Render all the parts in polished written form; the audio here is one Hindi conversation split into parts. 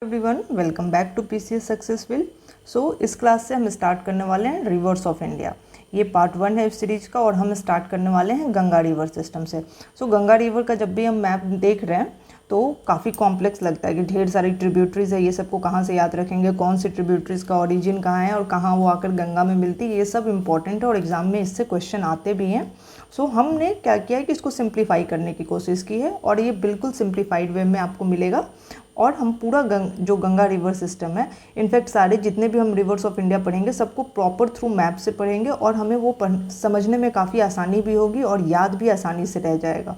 Everyone, welcome back to PCS successful. इस क्लास से हम स्टार्ट करने वाले हैं रिवर्स ऑफ इंडिया। ये पार्ट 1 है इस सीरीज का और हम स्टार्ट करने वाले हैं गंगा रिवर सिस्टम से। गंगा रिवर का जब भी हम मैप देख रहे हैं तो काफ़ी कॉम्प्लेक्स लगता है कि ढेर सारी ट्रिब्यूटरीज है, ये सबको कहाँ से याद रखेंगे, कौन सी ट्रिब्यूटरीज का ओरिजिन कहाँ है और कहाँ वो आकर गंगा में मिलती है, ये सब इंपॉर्टेंट है और एग्ज़ाम में इससे क्वेश्चन आते भी हैं। हमने क्या किया है कि इसको सिंप्लीफाई करने की कोशिश की है और ये बिल्कुल सिंप्लीफाइड वे में आपको मिलेगा। और हम पूरा जो गंगा रिवर सिस्टम है, इनफैक्ट सारे जितने भी हम रिवर्स ऑफ इंडिया पढ़ेंगे सबको प्रॉपर थ्रू मैप से पढ़ेंगे और हमें वो समझने में काफ़ी आसानी भी होगी और याद भी आसानी से रह जाएगा।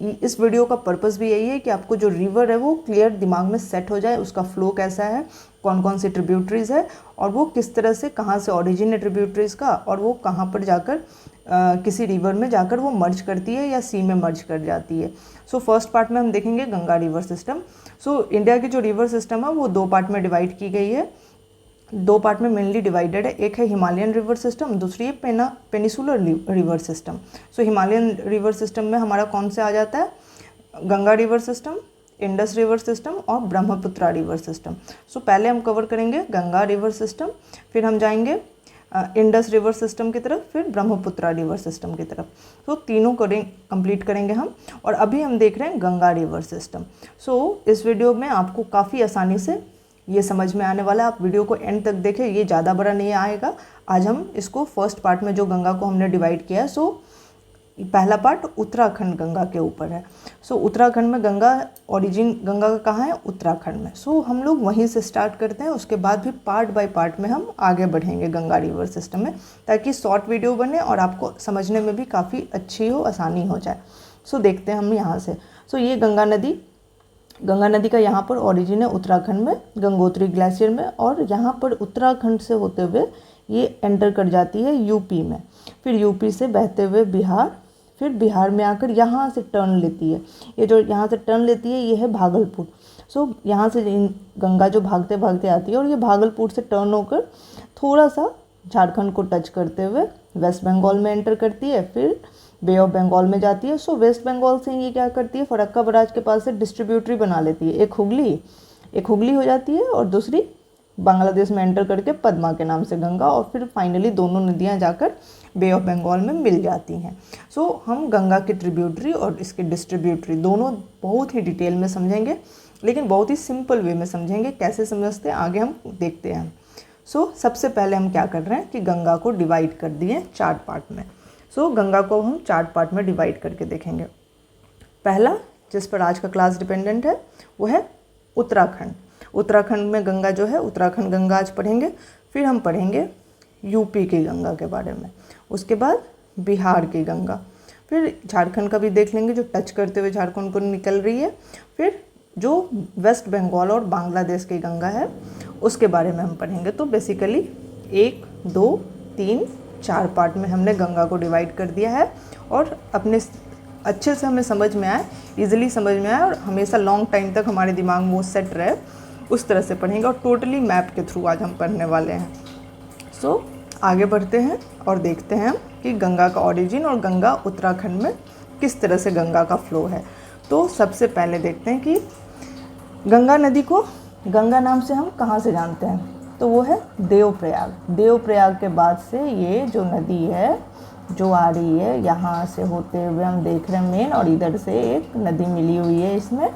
इस वीडियो का पर्पस भी यही है कि आपको जो रिवर है वो क्लियर दिमाग में सेट हो जाए, उसका फ्लो कैसा है, कौन कौन सी ट्रिब्यूटरीज है और वो किस तरह से कहाँ से ओरिजिन है ट्रिब्यूटरीज का और वो कहाँ पर जाकर किसी रिवर में जाकर वो मर्ज करती है या सी में मर्ज कर जाती है। फर्स्ट पार्ट में हम देखेंगे गंगा रिवर सिस्टम। इंडिया की जो रिवर सिस्टम है वो 2 पार्ट में डिवाइड की गई है, 2 पार्ट में मेनली डिवाइडेड है। एक है हिमालयन रिवर सिस्टम, दूसरी है peninsular river system. Himalayan river system में हमारा कौन से आ जाता है, Ganga river system, Indus river system और ब्रह्मपुत्रा रिवर सिस्टम। पहले हम कवर करेंगे गंगा रिवर सिस्टम, फिर हम जाएंगे इंडस रिवर सिस्टम की तरफ, फिर ब्रह्मपुत्रा रिवर सिस्टम की तरफ। तीनों कंप्लीट करेंगे हम। और अभी हम देख रहे हैं गंगा रिवर सिस्टम। इस वीडियो में आपको काफ़ी आसानी से ये समझ में आने वाला है। आप वीडियो को एंड तक देखें, ये ज़्यादा बड़ा नहीं आएगा। आज हम इसको फर्स्ट पार्ट में जो गंगा को हमने डिवाइड किया है, पहला पार्ट उत्तराखंड गंगा के ऊपर है। उत्तराखंड में गंगा, ओरिजिन गंगा का कहाँ है, उत्तराखंड में। हम लोग वहीं से स्टार्ट करते हैं, उसके बाद भी पार्ट बाय पार्ट में हम आगे बढ़ेंगे गंगा रिवर सिस्टम में, ताकि शॉर्ट वीडियो बने और आपको समझने में भी काफ़ी अच्छी हो, आसानी हो जाए। देखते हैं हम यहाँ से। ये गंगा नदी का यहाँ पर ओरिजिन है उत्तराखंड में, गंगोत्री ग्लेशियर में, और यहाँ पर उत्तराखंड से होते हुए ये एंटर कर जाती है यूपी में, फिर यूपी से बहते हुए बिहार, फिर बिहार में आकर यहाँ से टर्न लेती है। ये जो यहाँ से टर्न लेती है ये है भागलपुर। यहाँ से गंगा जो भागते भागते आती है और ये भागलपुर से टर्न होकर थोड़ा सा झारखंड को टच करते हुए वेस्ट बंगाल में एंटर करती है, फिर बे ऑफ बंगाल में जाती है। वेस्ट बंगाल से ये क्या करती है, फरक्का बराज के पास से डिस्ट्रीब्यूटरी बना लेती है। एक हुगली हो जाती है और दूसरी बांग्लादेश में एंटर करके पद्मा के नाम से गंगा, और फिर फाइनली दोनों नदियां जाकर बे ऑफ बंगाल में मिल जाती हैं। हम गंगा की ट्रिब्यूटरी और इसके डिस्ट्रीब्यूटरी दोनों बहुत ही डिटेल में समझेंगे, लेकिन बहुत ही सिंपल वे में समझेंगे। कैसे समझते हैं आगे हम देखते हैं। सबसे पहले हम क्या कर रहे हैं कि गंगा को डिवाइड कर दिए 4 पार्ट में। गंगा को हम 4 पार्ट में डिवाइड करके देखेंगे। पहला, जिस पर आज का क्लास डिपेंडेंट है, वो है उत्तराखंड। उत्तराखंड में गंगा जो है, उत्तराखंड गंगा आज पढ़ेंगे। फिर हम पढ़ेंगे यूपी की गंगा के बारे में, उसके बाद बिहार की गंगा, फिर झारखंड का भी देख लेंगे जो टच करते हुए झारखंड को निकल रही है, फिर जो वेस्ट बंगाल और बांग्लादेश की गंगा है उसके बारे में हम पढ़ेंगे। बेसिकली 1, 2, 3, 4 पार्ट में हमने गंगा को डिवाइड कर दिया है और अपने अच्छे से हमें समझ में आए, इजीली समझ में आए और हमेशा लॉन्ग टाइम तक हमारे दिमाग में वो सेट रहे, उस तरह से पढ़ेंगे। और टोटली मैप के थ्रू आज हम पढ़ने वाले हैं। आगे बढ़ते हैं और देखते हैं कि गंगा का ओरिजिन और गंगा उत्तराखंड में किस तरह से गंगा का फ्लो है। सबसे पहले देखते हैं कि गंगा नदी को गंगा नाम से हम कहाँ से जानते हैं, तो वो है देवप्रयाग। देवप्रयाग के बाद से ये जो नदी है जो आ रही है, यहाँ से होते हुए हम देख रहे हैं मेन, और इधर से एक नदी मिली हुई है इसमें,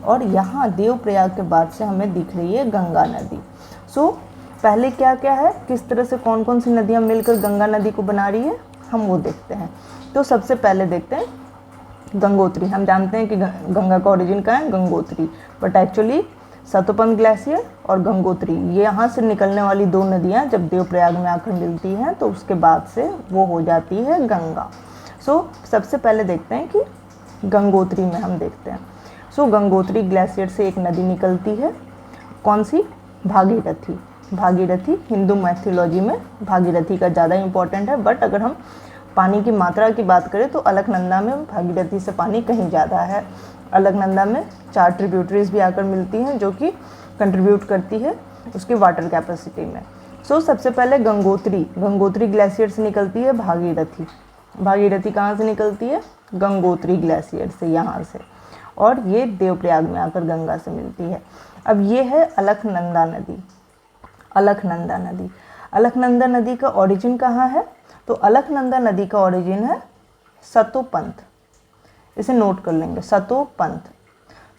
और यहाँ देवप्रयाग के बाद से हमें दिख रही है गंगा नदी। पहले क्या क्या है, किस तरह से कौन कौन सी नदियाँ मिलकर गंगा नदी को बना रही है, हम वो देखते हैं। सबसे पहले देखते हैं गंगोत्री। हम जानते हैं कि गंगा का ओरिजिन कहाँ है, Gangotri, but actually Satopanth glacier और गंगोत्री, ये यहाँ से निकलने वाली 2 नदियाँ जब देवप्रयाग में आकर मिलती हैं तो उसके बाद से वो हो जाती है गंगा। सबसे पहले देखते हैं कि गंगोत्री में हम देखते हैं। गंगोत्री ग्लेशियर से एक नदी निकलती है, कौन सी, भागीरथी। भागीरथी हिंदू मैथोलॉजी में भागीरथी का ज़्यादा इम्पोर्टेंट है, बट अगर हम पानी की मात्रा की बात करें तो अलकनंदा में भागीरथी से पानी कहीं ज़्यादा है। अलकनंदा में 4 ट्रिब्यूटरीज भी आकर मिलती हैं जो कि कंट्रीब्यूट करती है उसकी वाटर कैपेसिटी में। सबसे पहले गंगोत्री ग्लेशियर से निकलती है भागीरथी। भागीरथी कहाँ से निकलती है, गंगोत्री ग्लेशियर से, यहाँ से। और ये देवप्रयाग में आकर गंगा से मिलती है। अब ये है अलकनंदा नदी। अलकनंदा नदी, अलकनंदा नदी का ओरिजिन कहाँ है? तो अलकनंदा नदी का ओरिजिन है सतोपंथ, इसे नोट कर लेंगे, सतोपंथ।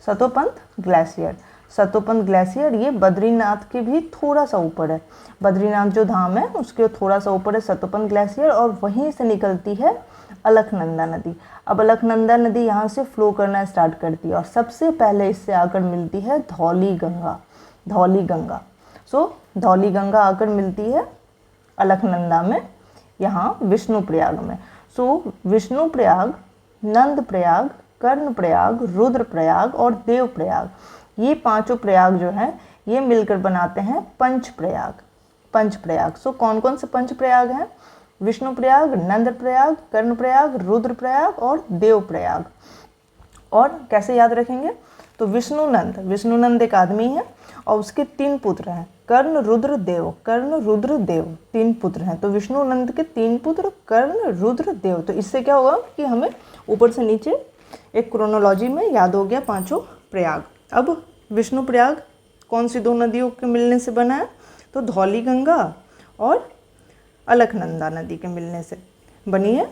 सतोपंथ ग्लेशियर, सतोपंथ ग्लेशियर ये बद्रीनाथ के भी थोड़ा सा ऊपर है। बद्रीनाथ जो धाम है उसके थोड़ा सा ऊपर है सतोपंथ ग्लेशियर, और वहीं से निकलती है अलकनंदा नदी। अब अलकनंदा नदी यहाँ से फ्लो करना स्टार्ट करती है और सबसे पहले इससे आकर मिलती है धौली गंगा। धौली गंगा, सो धौली गंगा आकर मिलती है अलकनंदा में, यहाँ विष्णुप्रयाग में। सो विष्णुप्रयाग, नंदप्रयाग, कर्णप्रयाग, रुद्रप्रयाग और देवप्रयाग, ये पांचों प्रयाग जो हैं ये मिलकर बनाते हैं पंचप्रयाग। पंचप्रयाग, सो कौन कौन से पंचप्रयाग हैं? विष्णुप्रयाग, नंदप्रयाग, कर्णप्रयाग, रुद्रप्रयाग और देवप्रयाग। और कैसे याद रखेंगे? तो विष्णुनंद, विष्णुनंद एक आदमी है और उसके 3 पुत्र हैं, कर्ण, रुद्र, देव। कर्ण, रुद्र, देव, 3 पुत्र हैं। तो विष्णुनंद के 3 पुत्र कर्ण, रुद्र, देव। तो इससे क्या होगा कि हमें ऊपर से नीचे एक क्रोनोलॉजी में याद हो गया पांचों प्रयाग। अब विष्णुप्रयाग कौन सी 2 नदियों के मिलने से बना है? तो धौली गंगा और अलकनंदा नदी के मिलने से बनी है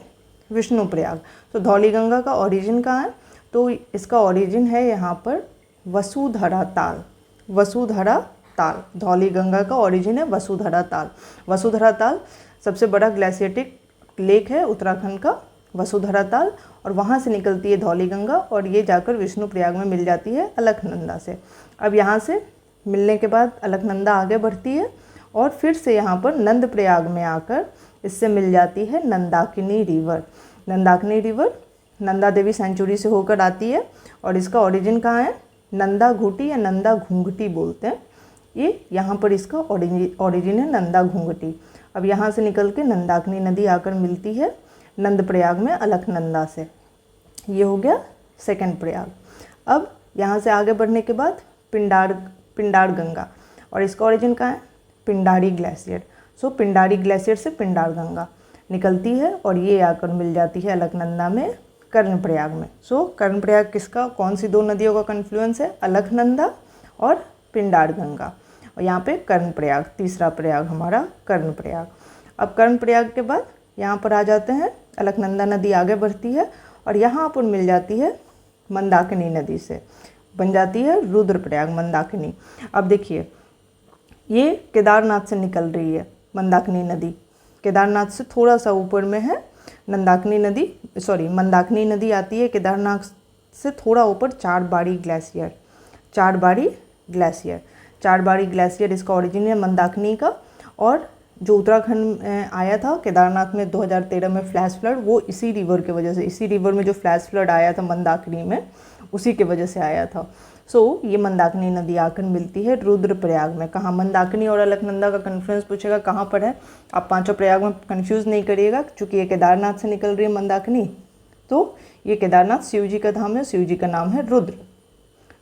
विष्णुप्रयाग। तो धौली गंगा का ओरिजिन कहाँ है? तो इसका ओरिजिन है यहाँ पर वसुधरा ताल। वसुधरा ताल, धौली गंगा का ओरिजिन है वसुधरा ताल। वसुधरा ताल सबसे बड़ा ग्लेशियटिक लेक है उत्तराखंड का, वसुधरा ताल, और वहाँ से निकलती है धौली गंगा और ये जाकर विष्णुप्रयाग में मिल जाती है अलकनंदा से। अब यहाँ से मिलने के बाद अलकनंदा आगे बढ़ती है और फिर से यहाँ पर नंदप्रयाग में आकर इससे मिल जाती है Nandakini river. Nandakini river Nanda Devi century से होकर आती है और इसका ओरिजिन कहाँ है? नंदा घूटी या नंदा घूंघटी बोलते हैं, ये यहाँ पर इसका ओरिजिन है नंदा घूंघटी। अब यहाँ से निकल के नंदाकिनी नदी आकर मिलती है नंदप्रयाग में अलकनंदा से। ये हो गया सेकंड प्रयाग। अब यहाँ से आगे बढ़ने के बाद पिंडार गंगा, और इसका ओरिजिन कहाँ है? पिंडारी ग्लेशियर। सो पिंडारी ग्लेशियर से पिंडार गंगा निकलती है और ये आकर मिल जाती है अलकनंदा में कर्णप्रयाग में। सो कर्णप्रयाग किसका, कौन सी 2 नदियों का कन्फ्लुएंस है? अलकनंदा और पिंडार गंगा। और यहाँ पे कर्णप्रयाग, तीसरा प्रयाग हमारा कर्णप्रयाग। अब कर्णप्रयाग के बाद यहाँ पर आ जाते हैं, अलकनंदा नदी आगे बढ़ती है और यहाँ पर मिल जाती है मंदाकिनी नदी से, बन जाती है रुद्रप्रयाग, मंदाकिनी। अब देखिए ये केदारनाथ से निकल रही है मंदाकिनी नदी, केदारनाथ से थोड़ा सा ऊपर में है मंदाकिनी नदी आती है केदारनाथ से थोड़ा ऊपर चारबाड़ी ग्लेशियर। चारबाड़ी ग्लेशियर इसका ओरिजिन है मंदाकिनी का, और जो उत्तराखंड में आया था केदारनाथ में 2013 में फ्लैश फ्लड, वो इसी रिवर के वजह से, इसी रिवर में जो फ्लैश फ्लड आया था मंदाकिनी में, उसी के वजह से आया था। सो ये मंदाकिनी नदी आकर मिलती है रुद्रप्रयाग में। कहाँ? मंदाकिनी और अलकनंदा का कन्फ्लुएंस पूछेगा कहाँ पर है, आप पांचों प्रयाग में कंफ्यूज नहीं करिएगा, क्योंकि ये केदारनाथ से निकल रही है मंदाकिनी। तो ये केदारनाथ शिव जी का धाम है, शिव जी का नाम है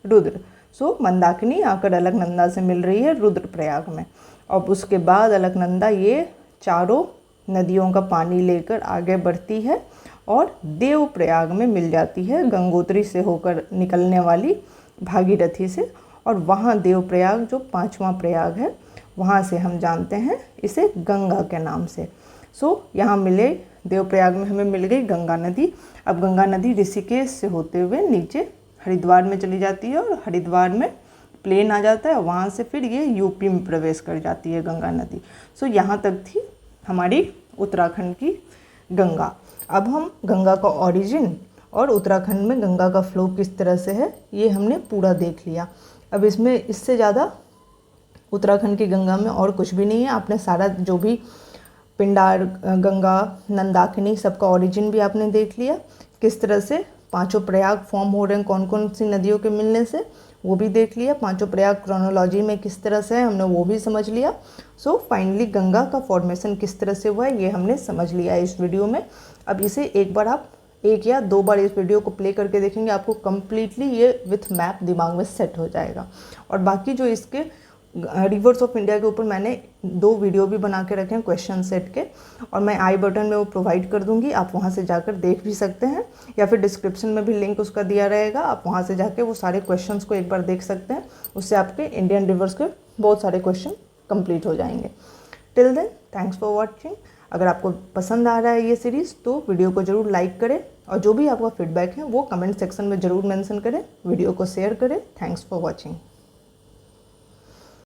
रुद्र। सो मंदाकिनी आकर अलकनंदा से मिल रही है रुद्रप्रयाग में। और उसके बाद अलकनंदा ये चारों नदियों का पानी लेकर आगे बढ़ती है और देवप्रयाग में मिल जाती है गंगोत्री से होकर निकलने वाली भागीरथी से, और वहाँ देवप्रयाग जो 5वां प्रयाग है, वहाँ से हम जानते हैं इसे गंगा के नाम से। सो यहाँ मिले देवप्रयाग में हमें मिल गई गंगा नदी। अब गंगा नदी ऋषिकेश से होते हुए नीचे हरिद्वार में चली जाती है और हरिद्वार में प्लेन आ जाता है, वहाँ से फिर ये यूपी में प्रवेश कर जाती है गंगा नदी। सो यहाँ तक थी हमारी उत्तराखंड की गंगा। अब हम गंगा का ओरिजिन और उत्तराखंड में गंगा का फ्लो किस तरह से है ये हमने पूरा देख लिया। अब इसमें इससे ज़्यादा उत्तराखंड की गंगा में और कुछ भी नहीं है। आपने सारा जो भी पिंडार गंगा, नंदाकिनी, सबका ओरिजिन भी आपने देख लिया, किस तरह से पांचों प्रयाग फॉर्म हो रहे हैं कौन कौन सी नदियों के मिलने से, वो भी देख लिया। पांचों प्रयाग क्रोनोलॉजी में किस तरह से है हमने वो भी समझ लिया। सो फाइनली गंगा का फॉर्मेशन किस तरह से हुआ है ये हमने समझ लिया इस वीडियो में। अब इसे एक बार आप 1 या 2 बार इस वीडियो को प्ले करके देखेंगे, आपको कम्प्लीटली ये विथ मैप दिमाग में सेट हो जाएगा। और बाकी जो इसके रिवर्स ऑफ इंडिया के ऊपर मैंने 2 वीडियो भी बना के रखे हैं क्वेश्चन सेट के, और मैं आई बटन में वो प्रोवाइड कर दूंगी, आप वहाँ से जाकर देख भी सकते हैं, या फिर डिस्क्रिप्शन में भी लिंक उसका दिया रहेगा, आप वहाँ से जाके वो सारे क्वेश्चंस को एक बार देख सकते हैं। उससे आपके इंडियन रिवर्स के बहुत सारे क्वेश्चन कंप्लीट हो जाएंगे। Till then thanks for watching. अगर आपको पसंद आ रहा है ये सीरीज़ तो वीडियो को ज़रूर लाइक करें, और जो भी आपका फीडबैक है वो कमेंट सेक्शन में ज़रूर मेंशन करें, वीडियो को शेयर करें। Thanks for watching.